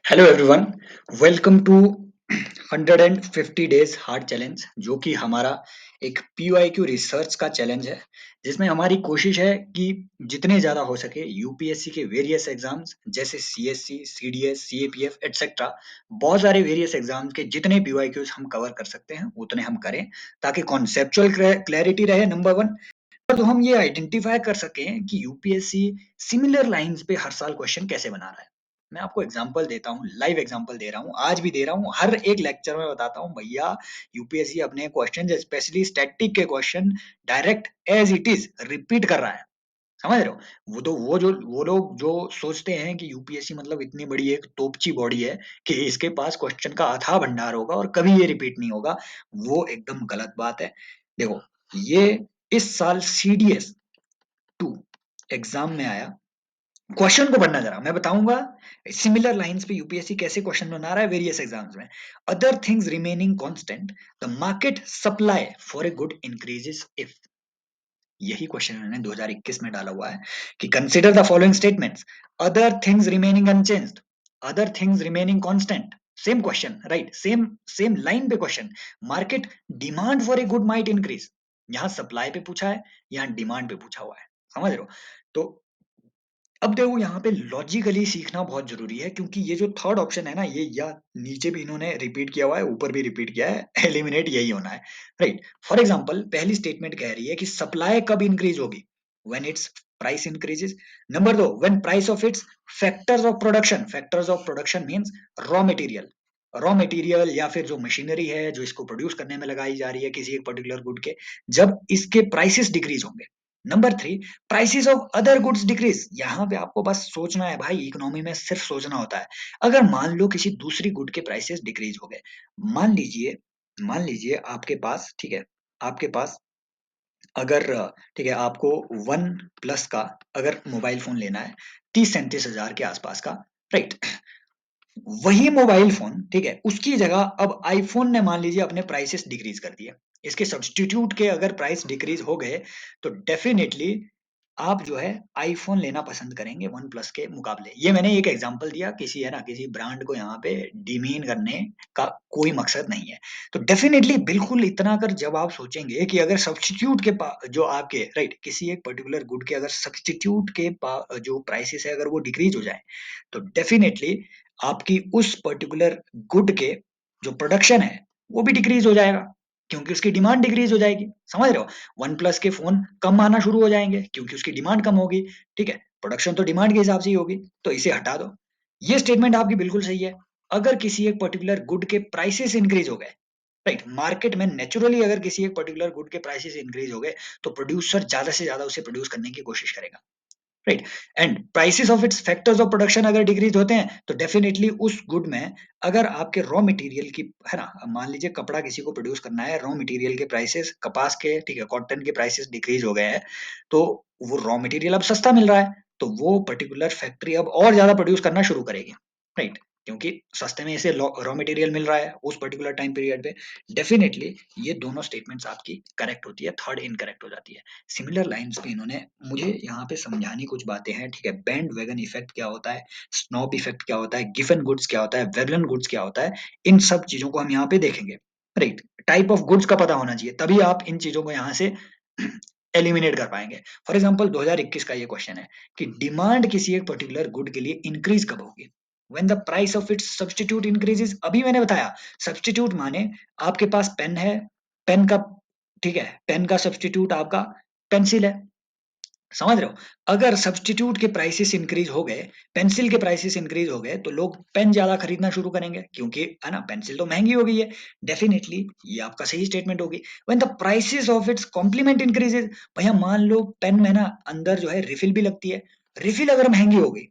Hello everyone, welcome to 150 days hard challenge, जो कि हमारा एक पीवाईक्यू रिसर्च का चैलेंज है, जिसमें हमारी कोशिश है कि जितने ज़्यादा हो सके यूपीएससी के वेरियस एग्जाम्स जैसे सीएससी, सीडीएस, सीएपीएफ एटसेट्रा, बहुत सारे वेरियस एग्जाम्स के जितने पीवाईक्यूज हम कवर कर सकते हैं उतने हम करें, ताकि कॉन्सेप्चुअल क्लैरिटी रहे नंबर वन। तो हम ये आइडेंटिफाई कर सकें कि यूपीएससी सिमिलर लाइंस पे हर साल क्वेश्चन कैसे बना रहा है। मैं आपको एग्जांपल देता हूँ, लाइव एग्जांपल दे रहा हूँ, आज भी दे रहा हूँ, हर एक लेक्चर में बताता हूँ भैया, यूपीएससी अपने क्वेश्चन स्पेशली स्टैटिक के question direct as it is repeat कर रहा है। समझ रहे हो? वो लोग जो सोचते हैं कि यूपीएससी मतलब इतनी बड़ी एक तोपची बॉडी है कि इसके पास क्वेश्चन का अथाह भंडार होगा और कभी ये रिपीट नहीं होगा, वो एकदम गलत बात है। देखो, ये इस साल सीडीएस 2 एग्जाम में आया। क्वेश्चन को पढ़ना जरा, मैं बताऊंगा सिमिलर लाइंस पे यूपीएससी कैसे क्वेश्चन बना रहा है वेरियस एग्जाम्स में। Other things remaining constant, the market supply for a good increases if. यही क्वेश्चन मैंने 2021 में डाला हुआ है कि consider the following statements, other things remaining unchanged, other things remaining constant. Same question, right, same same line पे question. Market demand for a good might increase, यहाँ supply पे पूछा है, यहाँ डिमांड पे पूछा हुआ है। समझ रहे हो? तो अब देखो, यहाँ पे लॉजिकली सीखना बहुत जरूरी है, क्योंकि ये जो थर्ड ऑप्शन है ना, ये या नीचे भी इन्होंने रिपीट किया हुआ है, ऊपर भी रिपीट किया है, एलिमिनेट यही होना है, राइट। फॉर एग्जांपल, पहली स्टेटमेंट कह रही है कि सप्लाई कब इंक्रीज होगी, when its price increases. Number दो, when price of its factors of production, factors of production means raw material, raw material या फिर जो मशीनरी है जो इसको प्रोड्यूस करने में लगाई जा रही है किसी एक पर्टिकुलर गुड के, जब इसके प्राइसेस डिक्रीज होंगे। Number three, prices of other goods decrease. यहाँ पे आपको बस सोचना है भाई, इकोनॉमी में सिर्फ सोचना होता है। अगर मान लो किसी दूसरी गुड के प्राइसेस डिक्रीज हो गए, मान लीजिए मान लीजिए आपके पास, ठीक है, आपके पास अगर, ठीक है, आपको वन प्लस का अगर मोबाइल फोन लेना है 30-37 हजार के आसपास का, राइट। वही मोबाइल फोन, ठीक है, उसकी जगह अब आईफोन ने मान लीजिए अपने प्राइसेस डिक्रीज कर दिए, इसके सब्स्टिट्यूट के अगर प्राइस डिक्रीज हो गए, तो डेफिनेटली आप जो है आईफोन लेना पसंद करेंगे वन प्लस के मुकाबले। ये मैंने एक एग्जांपल दिया, किसी है ना किसी ब्रांड को यहाँ पे डिमीन करने का कोई मकसद नहीं है। तो डेफिनेटली बिल्कुल इतना कर जब आप सोचेंगे कि अगर सब्स्टिट्यूट के जो आपके, राइट, किसी एक पर्टिकुलर गुड के अगर सब्स्टिट्यूट के जो प्राइसेस है अगर वो डिक्रीज हो जाए, तो डेफिनेटली आपकी उस पर्टिकुलर गुड के जो प्रोडक्शन है वो भी डिक्रीज हो जाएगा, क्योंकि उसकी डिमांड डिक्रीज हो जाएगी। समझ रहे हो? वन प्लस के फोन कम आना शुरू हो जाएंगे क्योंकि उसकी डिमांड कम होगी। ठीक है, प्रोडक्शन तो डिमांड के हिसाब से ही होगी, तो इसे हटा दो। ये स्टेटमेंट आपकी बिल्कुल सही है। अगर किसी एक पर्टिकुलर गुड के प्राइसेस इंक्रीज हो गए, राइट, मार्केट में नेचुरली अगर किसी एक पर्टिकुलर गुड के प्राइसेस इंक्रीज हो गए, तो प्रोड्यूसर ज्यादा से ज्यादा उसे प्रोड्यूस करने की कोशिश करेगा, right. And prices of its factors of production अगर डिक्रीज होते हैं, तो डेफिनेटली उस गुड में अगर आपके रॉ मटेरियल की, है ना, मान लीजिए कपड़ा किसी को प्रोड्यूस करना है, रॉ मटेरियल के प्राइसेस, कपास के, ठीक है, कॉटन के प्राइसेस डिक्रीज हो गए हैं, तो वो रॉ मटेरियल अब सस्ता मिल रहा है, तो वो पर्टिकुलर फैक्ट्री अब और ज्यादा प्रोड्यूस करना शुरू करेगी, राइट, क्योंकि सस्ते में इसे रॉ मटेरियल मिल रहा है उस पर्टिकुलर टाइम पीरियड पे। डेफिनेटली ये दोनों स्टेटमेंट्स आपकी करेक्ट होती है, थर्ड इनकरेक्ट हो जाती है। सिमिलर लाइंस पे इन्होंने मुझे यहाँ पे समझानी कुछ बातें हैं, ठीक है। बैंड वैगन इफेक्ट क्या होता है, स्नॉब इफेक्ट क्या होता है, गिफन गुड्स क्या होता है, वेगलन गुड्स क्या होता है, इन सब चीजों को हम यहाँ पे देखेंगे, राइट। टाइप ऑफ गुड्स का पता होना चाहिए, तभी आप इन चीजों को यहाँ से एलिमिनेट कर पाएंगे। फॉर एग्जाम्पल 2021 का ये क्वेश्चन है कि डिमांड किसी एक पर्टिकुलर गुड के लिए इंक्रीज कब होगी, when the price of it's substitute increases. अभी मैंने बताया, सब्स्टिट्यूट माने आपके पास पेन है, पेन का, ठीक है, पेन का सब्स्टिट्यूट आपका पेंसिल है। समझ रहे हो? अगर सब्स्टिट्यूट के प्राइसेस इंक्रीज हो गए, पेंसिल के प्राइसेस इंक्रीज हो गए, तो लोग पेन ज्यादा खरीदना शुरू करेंगे, क्योंकि है ना, पेंसिल तो महंगी हो गई है। डेफिनेटली ये आपका सही स्टेटमेंट होगी। When the prices of its complement increases, भैया मान लो पेन में ना अंदर जो है रिफिल भी लगती है, रिफिल अगर महंगी हो गई,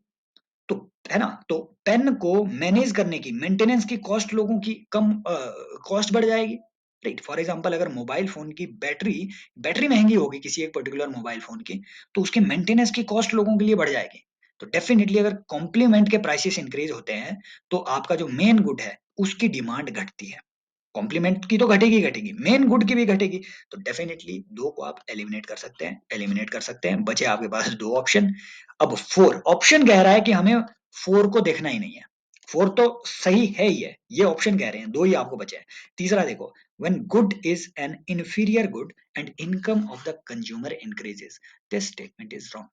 तो है ना, तो पेन को मैनेज करने की, मेंटेनेंस की कॉस्ट लोगों की कम, कॉस्ट बढ़ जाएगी, राइट। फॉर एग्जांपल, अगर मोबाइल फोन की बैटरी बैटरी महंगी होगी किसी एक पर्टिकुलर मोबाइल फोन की, तो उसकी मेंटेनेंस की कॉस्ट लोगों के लिए बढ़ जाएगी। तो डेफिनेटली अगर कॉम्प्लीमेंट के प्राइसेस इंक्रीज होते हैं, तो आपका जो मेन गुड है उसकी डिमांड घटती है। कॉम्प्लीमेंट की तो घटेगी घटेगी, मेन गुड की भी घटेगी। तो डेफिनेटली दो को आप एलिमिनेट कर सकते हैं, एलिमिनेट कर सकते हैं। बचे आपके पास दो ऑप्शन। अब फोर ऑप्शन कह रहा है कि हमें फोर को देखना ही नहीं है। 4 तो सही है ही है, ये ऑप्शन कह रहे हैं, 2 ही आपको बचे हैं। तीसरा देखो, when good is an inferior good and income of the consumer increases, this statement is wrong.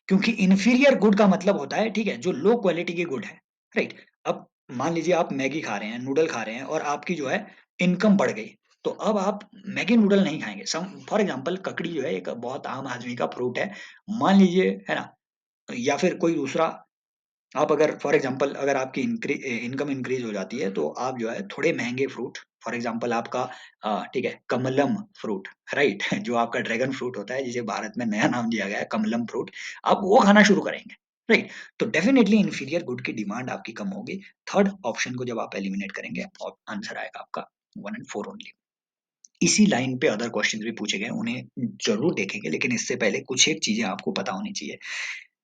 क्योंकि इंफीरियर गुड का मतलब होता है, ठीक है, जो लो क्वालिटी के गुड है, राइट। अब मान लीजिए आप मैगी खा रहे हैं, नूडल खा रहे हैं, और आपकी जो है इनकम बढ़ गई, तो अब आप मैगी नूडल नहीं खाएंगे। सम फॉर एग्जांपल ककड़ी जो है एक बहुत आम आदमी का फ्रूट है, मान लीजिए, है ना, या फिर कोई दूसरा। आप अगर फॉर एग्जांपल अगर आपकी इनकम इंक्रीज हो जाती है, तो आप जो है थोड़े महंगे फ्रूट, फॉर एग्जांपल आपका ठीक है, कमलम फ्रूट, राइट जो आपका ड्रैगन फ्रूट होता है, जिसे भारत में नया नाम दिया गया है कमलम फ्रूट, आप वो खाना शुरू करेंगे, राइट। तो डेफिनेटली इंफीरियर गुड की डिमांड आपकी कम होगी। थर्ड ऑप्शन को जब आप एलिमिनेट करेंगे, और आंसर आएगा आपका 1 and 4 ओनली। इसी लाइन पे अदर क्वेश्चंस भी पूछे गए, उन्हें जरूर देखेंगे, लेकिन इससे पहले कुछ एक चीजें आपको पता होनी चाहिए।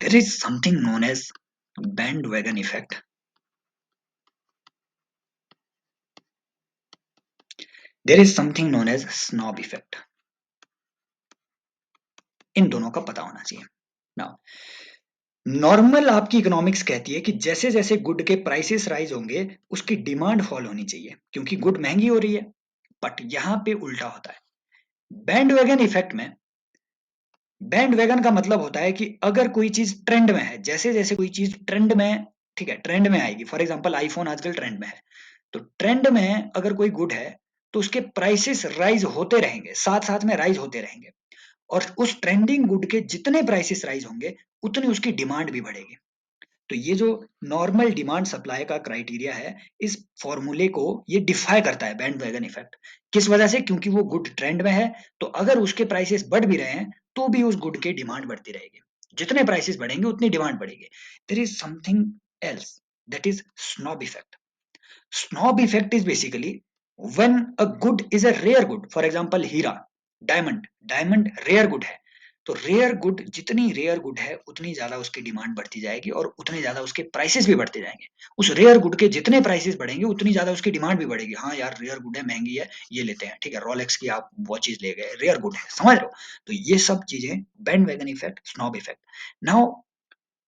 There is something known as bandwagon effect, there is something known as snob effect। इन दोनों का पता होना चाहिए। नाउ नॉर्मल आपकी इकोनॉमिक्स कहती है कि जैसे जैसे गुड के प्राइसेस राइज होंगे, उसकी डिमांड फॉल होनी चाहिए, क्योंकि गुड महंगी हो रही है। बट यहां पे उल्टा होता है। बैंड वैगन इफेक्ट में, बैंड वैगन का मतलब होता है कि अगर कोई चीज ट्रेंड में है, जैसे जैसे कोई चीज ट्रेंड में, ठीक है, ट्रेंड में आएगी, फॉर एग्जांपल आईफोन आजकल ट्रेंड में है, तो ट्रेंड में अगर कोई गुड है, तो उसके प्राइसेस राइज होते रहेंगे, साथ साथ में राइज होते रहेंगे, और उस ट्रेंडिंग गुड के जितने प्राइसेस राइज होंगे, उतनी उसकी डिमांड भी बढ़ेगी। तो ये जो नॉर्मल डिमांड सप्लाई का क्राइटेरिया है, इस फॉर्मूले को ये डिफाई करता है बैंड वैगन इफेक्ट। किस वजह से? क्योंकि वो गुड ट्रेंड में है, तो अगर उसके प्राइसेस बढ़ भी रहे हैं, तो भी उस गुड की डिमांड बढ़ती रहेगी। जितने प्राइसेस बढ़ेंगे उतनी डिमांड बढ़ेगी। There is something else, that is snob effect. Snob effect is basically when a good is a rare good, for example हीरा, डायमंड रेयर गुड है, तो रेयर गुड जितनी रेयर गुड है, उतनी ज्यादा उसकी डिमांड बढ़ती जाएगी, और उतने ज्यादा उसके प्राइसेस भी बढ़ते जाएंगे। उस रेयर गुड के जितने प्राइसेस बढ़ेंगे, उतनी ज्यादा उसकी डिमांड भी बढ़ेगी। हाँ यार, रेयर गुड है, महंगी है, ये लेते हैं, ठीक है, रोलेक्स की आप वॉचेस ले गए, रेयर गुड है, समझ रहे हो? तो ये सब चीजें band wagon effect, snob effect. Now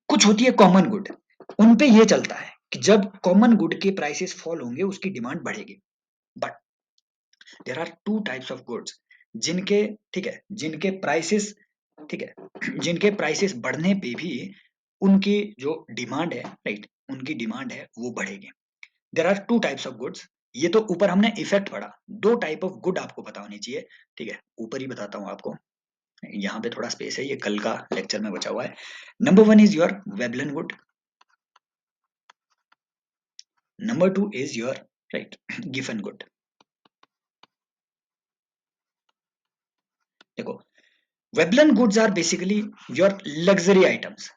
कुछ होती है कॉमन गुड, उन पे ये चलता है कि जब कॉमन गुड के प्राइसेस फॉल होंगे, उसकी डिमांड बढ़ेगी। But there are two types of goods जिनके, ठीक है, जिनके प्राइसेस, ठीक है, जिनके प्राइसेस बढ़ने पे भी उनकी जो डिमांड है, राइट, उनकी डिमांड है वो बढ़ेगी। There are two types of goods. ये तो ऊपर हमने इफेक्ट पढ़ा, दो टाइप ऑफ गुड आपको पता होनी चाहिए, ठीक है, ऊपर ही बताता हूँ आपको। यहाँ पे थोड़ा स्पेस है, ये कल का लेक्चर में बचा हुआ है। Number one is your Veblen good, number two is your, right, Giffen good. देखो, Veblen goods are basically your luxury items,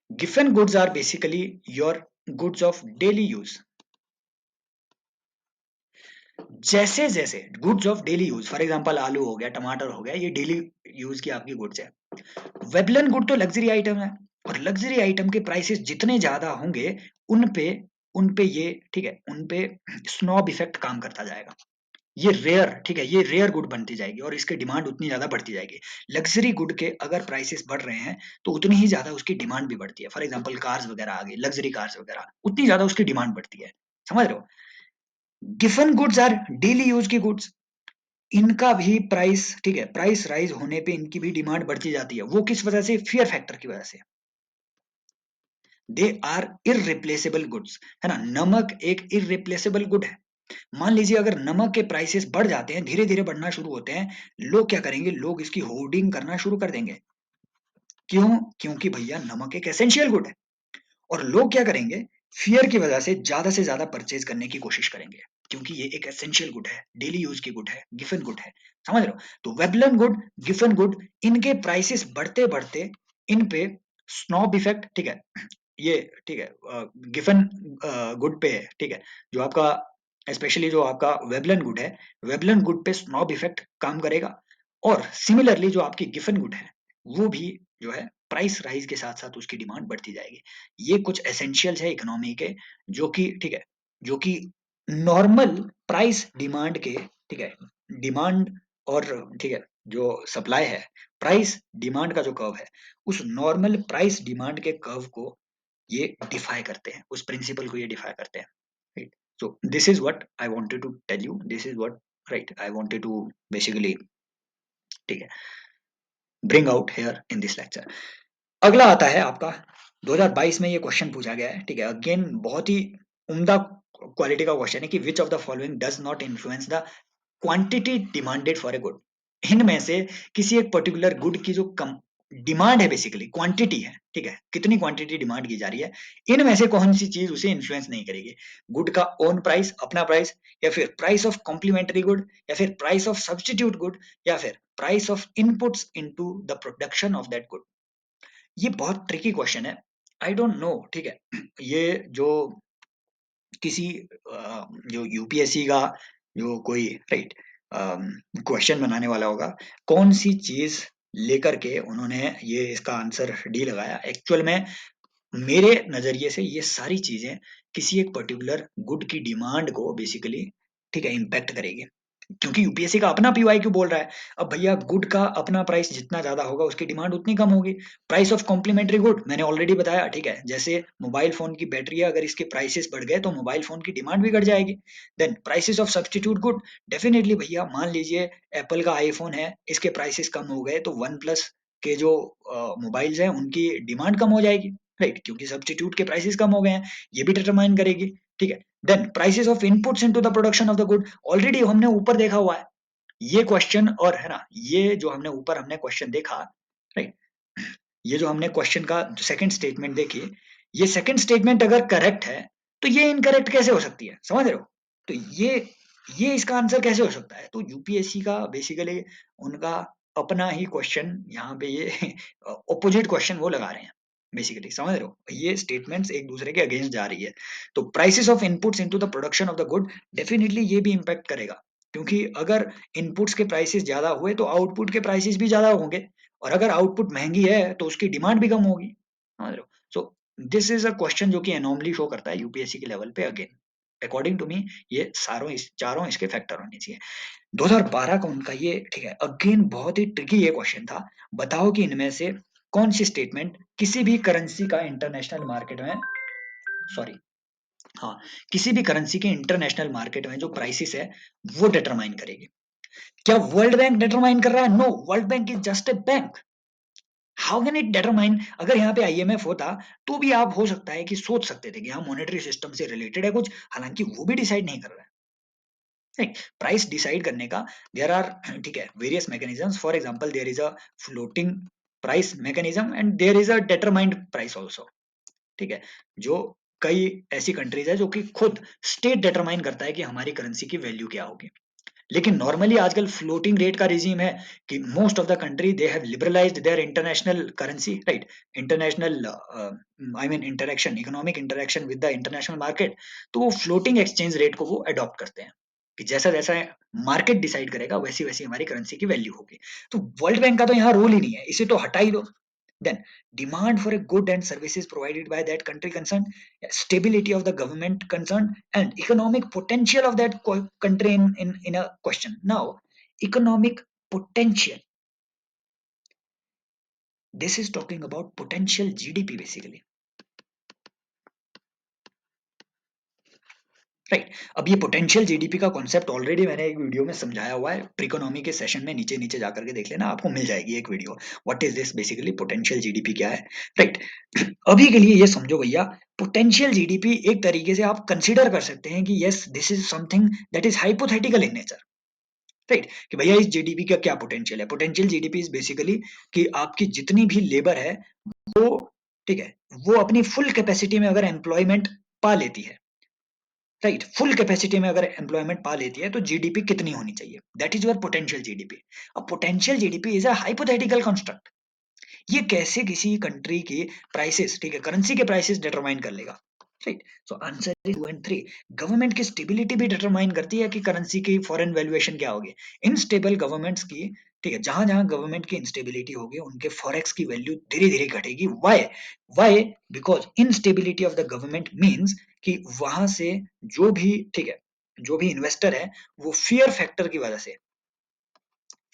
giffen goods are basically your goods of daily use। जैसे जैसे goods of daily use, for example आलू हो गया, टमाटर हो गया, ये डेली यूज की आपकी गुड्स है। वेबलन गुड तो लग्जरी आइटम है, और लग्जरी आइटम के प्राइसेस जितने ज्यादा होंगे, उन पे ये, ठीक है, उन पे स्नॉब इफेक्ट काम करता जाएगा। ये रेयर, ठीक है, ये रेयर गुड बनती जाएगी, और इसकी डिमांड उतनी ज्यादा बढ़ती जाएगी। लग्जरी गुड के अगर प्राइसेस बढ़ रहे हैं, तो उतनी ही ज्यादा उसकी डिमांड भी बढ़ती है। फॉर एग्जांपल कार्स वगैरह आ गई, लग्जरी कार्स वगैरह, उतनी ज्यादा उसकी डिमांड बढ़ती है, समझ रहे हो? Giffen goods are daily use की गुड्स, इनका भी प्राइस, ठीक है, प्राइस राइज होने पे इनकी भी डिमांड बढ़ती जाती है। वो किस वजह से? फियर फैक्टर की वजह से। दे आर इररिप्लेसेबल गुड्स, है ना। नमक एक इररिप्लेसेबल गुड है। मान लीजिए अगर नमक के प्राइसेस बढ़ जाते हैं, धीरे धीरे बढ़ना शुरू होते हैं, लोग क्या करेंगे? लोग इसकी होर्डिंग करना शुरू कर देंगे। क्यों? क्योंकि भैया नमक एक एसेंशियल गुड है, और लोग क्या करेंगे? फियर की वजह से ज्यादा परचेज करने की कोशिश करेंगे, क्योंकि ये एक एसेंशियल गुड है, डेली यूज की गुड है, गिफन गुड है, समझ रहे हो? तो वेबलन गुड, गिफन गुड, इनके प्राइसेस बढ़ते बढ़ते इन पे स्नॉब इफेक्ट, ठीक है, ये, ठीक है, गिफन गुड पे है, ठीक है, जो आपका स्पेशली जो आपका वेबलन गुड है, वेबलन गुड पे स्नॉब इफेक्ट काम करेगा। और सिमिलरली जो आपकी गिफन गुड है, वो भी जो है प्राइस राइज के साथ साथ उसकी डिमांड बढ़ती जाएगी। ये कुछ एसेंशियल्स है इकोनॉमी के, जो कि, ठीक है, जो कि नॉर्मल प्राइस डिमांड के, ठीक है, डिमांड और, ठीक है, जो सप्लाई है, प्राइस डिमांड का जो कर्व है, उस नॉर्मल प्राइस डिमांड के कर्व को ये डिफाई करते हैं, उस प्रिंसिपल को ये डिफाई करते हैं, right? So this is what I wanted to tell you, this is what right I wanted to basically, ठीक है, bring out here in this lecture. अगला आता है आपका 2022 में ये क्वेश्चन पूछा गया है, ठीक है, अगेन बहुत ही उम्दा क्वालिटी का क्वेश्चन है कि which of the following does not influence the quantity demanded for a good. इनमें से किसी एक पर्टिकुलर गुड की जो कम डिमांड है, बेसिकली क्वांटिटी है, ठीक है, कितनी क्वांटिटी डिमांड की जा रही है, इनमें से कौन सी चीज उसे इन्फ्लुएंस नहीं करेगी? गुड का ओन प्राइस, अपना प्राइस, या फिर प्राइस ऑफ कॉम्प्लीमेंट्री गुड, या फिर प्राइस ऑफ सब्सटीट्यूट गुड, या फिर price of inputs into the production of that good. ये बहुत ट्रिकी क्वेश्चन है, आई डोंट नो, ठीक है। ये जो किसी जो यूपीएससी का जो कोई राइट क्वेश्चन बनाने वाला होगा, कौन सी चीज लेकर के उन्होंने ये इसका आंसर डी लगाया, एक्चुअल में मेरे नजरिए से ये सारी चीजें किसी एक पर्टिकुलर गुड की डिमांड को बेसिकली, ठीक है, इम्पैक्ट करेगी, क्योंकि यूपीएससी का अपना पीवाईक्यू बोल रहा है। अब भैया गुड का अपना प्राइस जितना ज्यादा होगा उसकी डिमांड उतनी कम होगी। प्राइस ऑफ कॉम्प्लीमेंट्री गुड मैंने ऑलरेडी बताया, ठीक है, जैसे मोबाइल फोन की बैटरी है, अगर इसके प्राइसेस बढ़ गए तो मोबाइल फोन की डिमांड भी घट जाएगी। Then prices of substitute good, definitely भैया मान लीजिए एप्पल का आईफोन है, इसके प्राइसेस कम हो गए तो वन प्लस के जो मोबाइल्स हैं उनकी डिमांड कम हो जाएगी, राइट, क्योंकि सब्सटीट्यूट के प्राइसेस कम हो गए हैं, ये भी डिटरमाइन करेगी, ठीक है। Then prices of inputs into the production of the good, already हमने ऊपर देखा हुआ है ये क्वेश्चन, और है ना, ये जो हमने ऊपर हमने क्वेश्चन देखा, राइट, ये जो हमने क्वेश्चन का सेकंड स्टेटमेंट देखी, ये सेकंड स्टेटमेंट अगर करेक्ट है तो ये इनकरेक्ट कैसे हो सकती है, समझ रहे हो? तो ये इसका आंसर कैसे हो सकता है? तो यूपीएससी का बेसिकली उनका अपना ही क्वेश्चन यहाँ पे ये ऑपोजिट क्वेश्चन वो लगा रहे हैं, बेसिकली समझ रहे हो, ये स्टेटमेंट्स एक दूसरे के अगेंस्ट जा रही है। तो prices of inputs into the production of the good, definitely ये भी इम्पैक्ट करेगा, क्योंकि अगर इनपुट्स के प्राइसेस ज्यादा हुए तो आउटपुट के प्राइसेस भी ज्यादा होंगे, और अगर आउटपुट महंगी है तो उसकी डिमांड भी कम होगी, समझ रहे हो? सो दिस इज अ क्वेश्चन जो कि एनॉमली शो करता है यूपीएससी के लेवल पे, अगेन अकॉर्डिंग टू मी ये चारों इसके फैक्टर होने चाहिए। 2012 का उनका ये, ठीक है, अगेन बहुत ही ट्रिकी ये क्वेश्चन था, बताओ कि इनमें से कौन सी स्टेटमेंट किसी भी करेंसी का इंटरनेशनल मार्केट में, सॉरी, हाँ, किसी भी करेंसी के इंटरनेशनल मार्केट में जो प्राइसेस है वो डिटरमाइन करेगी। क्या वर्ल्ड बैंक डिटरमाइन कर रहा है? No, world bank is just a bank. How can it determine? अगर यहाँ पे आईएमएफ होता तो भी आप हो सकता है कि सोच सकते थे कि हाँ मॉनेटरी सिस्टम से रिलेटेड है कुछ, हालांकि वो भी डिसाइड नहीं कर रहा है, राइट। प्राइस डिसाइड करने का देयर आर, ठीक है, various mechanisms, for example there is a floating price mechanism and there is a determined price also, ठीक है, जो कई ऐसी कंट्रीज है जो कि खुद स्टेट डिटरमाइन करता है कि हमारी करेंसी की वैल्यू क्या होगी। लेकिन नॉर्मली आजकल फ्लोटिंग रेट का रिजीम है कि most of the country they have liberalised their international currency, right, international I mean interaction, economic interaction with the international market, तो वो फ्लोटिंग एक्सचेंज रेट को वो अडॉप्ट करते हैं कि जैसा जैसा मार्केट डिसाइड करेगा वैसी वैसी हमारी करेंसी की वैल्यू होगी। तो वर्ल्ड बैंक का तो यहाँ रोल ही नहीं है, इसे तो हटा ही दो। Then demand for a good and services provided by that country concerned, stability of the government concerned, and economic potential of that country in a question. Now, economic potential. This is talking about potential GDP basically. Right, अब ये potential GDP का concept already मैंने एक video में समझाया हुआ है, प्रिकोनॉमी के सेशन में नीचे नीचे जाकर के देख लेना, आपको मिल जाएगी एक video, what is this basically, potential GDP क्या है, राइट। अभी के लिए ये समझो भैया, पोटेंशियल जीडीपी एक तरीके से आप कंसीडर कर सकते हैं कि yes this is something that is hypothetical in nature, right, कि भैया इस जीडीपी का क्या पोटेंशियल है। पोटेंशियल जीडीपी इज बेसिकली कि आपकी जितनी भी लेबर है वो, ठीक है, वो अपनी फुल कैपेसिटी में अगर एम्प्लॉयमेंट पा लेती है, राइट, फुल कैपेसिटी में अगर एम्प्लॉयमेंट पा लेती है तो जीडीपी कितनी होनी चाहिए, that is your potential GDP. अब potential GDP is a hypothetical construct, ये कैसे किसी कंट्री की प्राइसेस, ठीक है, करेंसी के प्राइसेस डिटरमाइन कर लेगा, right. So answer is 2 and 3। Government की स्टेबिलिटी भी डिटरमाइन करती है कि करेंसी की फॉरेन वैल्यूएशन क्या होगी। इनस्टेबल गवर्नमेंट्स की, ठीक है, जहां जहां गवर्नमेंट की इंस्टेबिलिटी होगी उनके फॉरेक्स की वैल्यू धीरे धीरे घटेगी। Why? Why? Because instability of the government means कि वहां से जो भी, ठीक है, जो भी इन्वेस्टर है वो फियर फैक्टर की वजह से,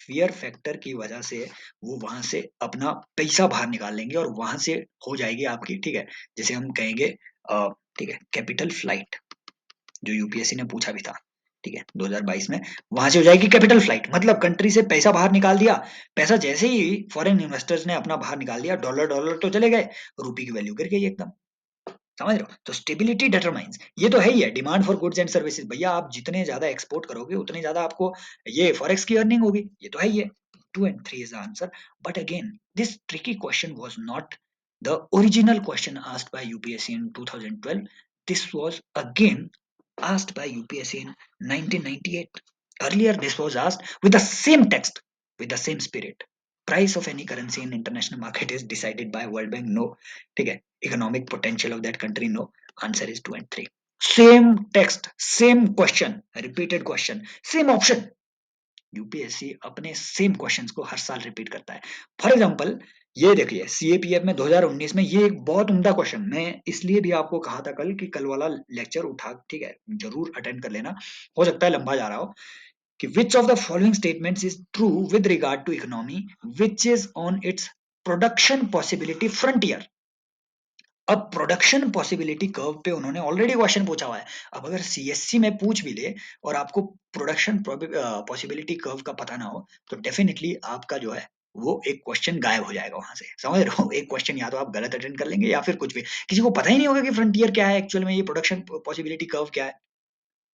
फियर फैक्टर की वजह से वो वहां से अपना पैसा बाहर निकाल लेंगे और वहां से हो जाएगी आपकी, ठीक है, जैसे हम कहेंगे ठीक है, कैपिटल फ्लाइट, जो यूपीएससी ने पूछा भी था, ठीक है, 2022 में, वहां से हो जाएगी कैपिटल फ्लाइट, मतलब कंट्री से पैसा बाहर निकाल दिया, पैसा जैसे ही फॉरेन इन्वेस्टर्स ने अपना बाहर निकाल दिया, डॉलर डॉलर तो चले गए, रुपये की वैल्यू गिर गई एकदम, समझ रहे हो? तो स्टेबिलिटी डिटरमाइंस, ये तो है ही है, demand for goods and services, भैया आप जितने ज्यादा एक्सपोर्ट करोगे उतने ज्यादा आपको ये फॉरेक्स की अर्निंग होगी, ये तो है ही है। 2 and 3 is the answer. But again, this tricky question was not the original question asked by UPSC in 2012. This was again asked by UPSC in 1998. Earlier, this was asked with the same text, with the same spirit. Price of any currency in international market is decided by World Bank. No, ठीक है. Economic potential of that country. No. Answer is 2 and 3. Same text, same question, repeated question, same option. UPSC अपने same questions को हर साल repeat करता है। For example, ये देखिए CAPF में 2019 में ये एक बहुत उम्दा क्वेश्चन, मैं इसलिए भी आपको कहा था कल कि कल वाला लेक्चर उठा, ठीक है, जरूर अटेंड कर लेना, हो सकता है लंबा जा रहा हो, कि which of the following statements is true with regard to economy which is on its production possibility frontier. अब प्रोडक्शन पॉसिबिलिटी कर्व पे उन्होंने ऑलरेडी क्वेश्चन पूछा हुआ है। अब अगर सीएससी में पूछ भी ले और आपको प्रोडक्शन पॉसिबिलिटी कर्व का पता ना हो, तो डेफिनेटली आपका जो है वो एक क्वेश्चन गायब हो जाएगा वहां से, समझ रहे हो? एक क्वेश्चन या तो आप गलत अटेंड कर लेंगे या फिर कुछ भी, किसी को पता ही नहीं होगा कि फ्रंटियर क्या है एक्चुअल में, ये प्रोडक्शन पॉसिबिलिटी कर्व क्या है,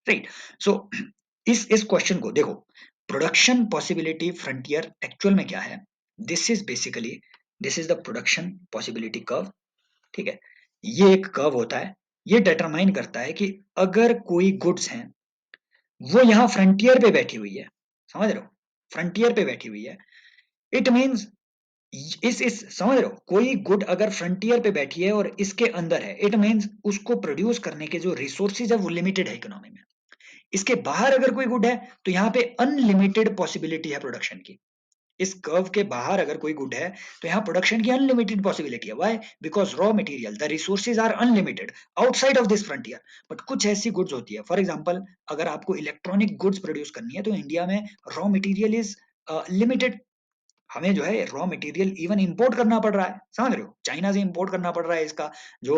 राइट? सो इस क्वेश्चन को देखो, प्रोडक्शन पॉसिबिलिटी फ्रंटियर एक्चुअल में क्या है, this is basically, this is the production possibility curve, ठीक है, ये एक कर्व होता है, ये डिटरमाइन करता है कि अगर कोई गुड्स हैं वो यहाँ फ्रंटियर पे बैठी हुई है, समझ रहे हो, फ्रंटियर पे बैठी हुई है, इट मींस इस समझ रहे हो, कोई गुड अगर फ्रंटियर पे बैठी है और इसके अंदर है, इट मींस उसको प्रोड्यूस करने के जो रिसोर्सेज है वो लिमिटेड है इकोनॉमी में। इसके बाहर अगर कोई गुड है तो यहाँ पे अनलिमिटेड पॉसिबिलिटी है प्रोडक्शन की। इस कर्व के बाहर अगर कोई गुड है तो यहाँ प्रोडक्शन की अनलिमिटेड पॉसिबिलिटी है। Why? Because raw material, the resources are unlimited outside of this frontier. But कुछ ऐसी गुड्स होती है, फॉर एग्जांपल अगर आपको इलेक्ट्रॉनिक गुड्स प्रोड्यूस करनी है तो इंडिया में रॉ मटेरियल इज लिमिटेड, हमें जो है रॉ मटेरियल इवन इंपोर्ट करना पड़ रहा है, समझ रहे हो, चाइना से इंपोर्ट करना पड़ रहा है इसका जो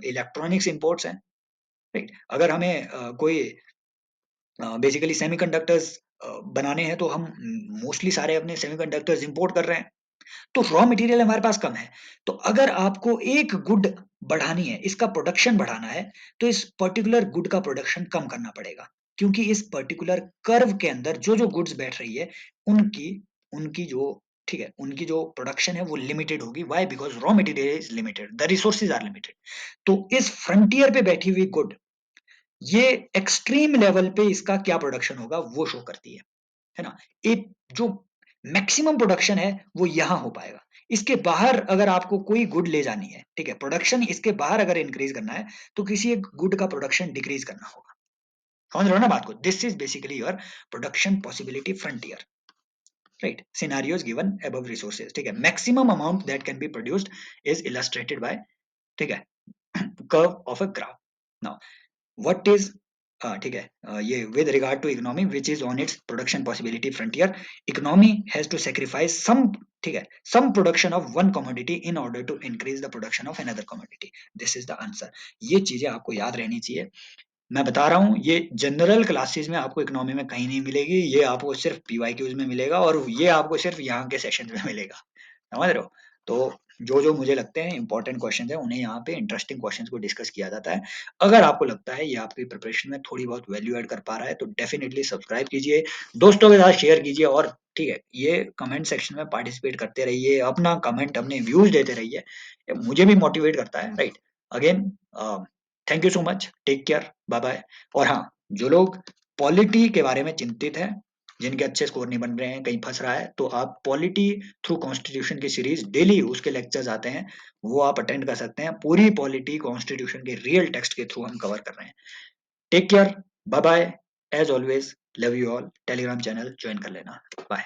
इलेक्ट्रॉनिक्स इंपोर्ट्स हैं, राइट? अगर हमें कोई बेसिकली सेमीकंडक्टर्स बनाने हैं तो हम मोस्टली सारे अपने सेमीकंडक्टर्स इंपोर्ट कर रहे हैं, तो रॉ मटेरियल हमारे पास कम है। तो अगर आपको एक गुड बढ़ानी है, इसका प्रोडक्शन बढ़ाना है, तो इस पर्टिकुलर गुड का प्रोडक्शन कम करना पड़ेगा, क्योंकि इस पर्टिकुलर कर्व के अंदर जो जो गुड्स बैठ रही है उनकी उनकी जो, ठीक है, उनकी जो प्रोडक्शन है वो लिमिटेड होगी। Why? Because raw material is limited, the resources are limited. तो इस फ्रंटियर पे बैठी हुई गुड, ये एक्सट्रीम लेवल पे इसका क्या प्रोडक्शन होगा वो शो करती है ना? एक जो मैक्सिमम प्रोडक्शन है वो यहाँ हो पाएगा। इसके बाहर अगर आपको कोई गुड ले जानी है, ठीक है, प्रोडक्शन इसके बाहर अगर इंक्रीज करना है तो किसी एक गुड का प्रोडक्शन डिक्रीज करना होगा। समझ रहे हो ना बात को? This is basically your production possibility frontier, right? Scenarios given above resources, ठीक है, maximum amount that can be produced is illustrated by, ठीक है, curve of a graph. Now what is, ठीक है, ये with regard to economy which is on its production possibility frontier, economy has to sacrifice some, ठीक है, some production of one commodity in order to increase the production of another commodity. This is the answer. ये चीजें आपको याद रहनी चाहिए। मैं बता रहा हूँ ये जनरल क्लासेस में आपको इकोनॉमी में कहीं नहीं मिलेगी, ये आपको सिर्फ पीवाईक्यूज में मिलेगा और ये आपको सिर्फ यहाँ के सेशन में मिलेगा, समझ रहे हो? तो जो जो मुझे लगते हैं इंपॉर्टेंट क्वेश्चन है उन्हें यहाँ पे इंटरेस्टिंग क्वेश्चन को डिस्कस किया जाता है। अगर आपको लगता है ये आपकी प्रिपरेशन में थोड़ी बहुत वैल्यू ऐड कर पा रहा है तो डेफिनेटली सब्सक्राइब कीजिए, दोस्तों के साथ शेयर कीजिए और ठीक है, ये कमेंट सेक्शन में पार्टिसिपेट करते रहिए, अपना कमेंट अपने व्यूज देते रहिए, ये मुझे भी मोटिवेट करता है, right? Again thank you so much, take care, bye bye. और हाँ, जो लोग पॉलिटी के बारे में चिंतित है, जिनके अच्छे स्कोर नहीं बन रहे हैं, कहीं फंस रहा है, तो आप पॉलिटी थ्रू कॉन्स्टिट्यूशन की सीरीज डेली उसके लेक्चर्स आते हैं, वो आप अटेंड कर सकते हैं। पूरी पॉलिटी कॉन्स्टिट्यूशन के रियल टेक्स्ट के थ्रू हम कवर कर रहे हैं। Take care, bye bye, as always love you all. Telegram channel join कर लेना, बाय।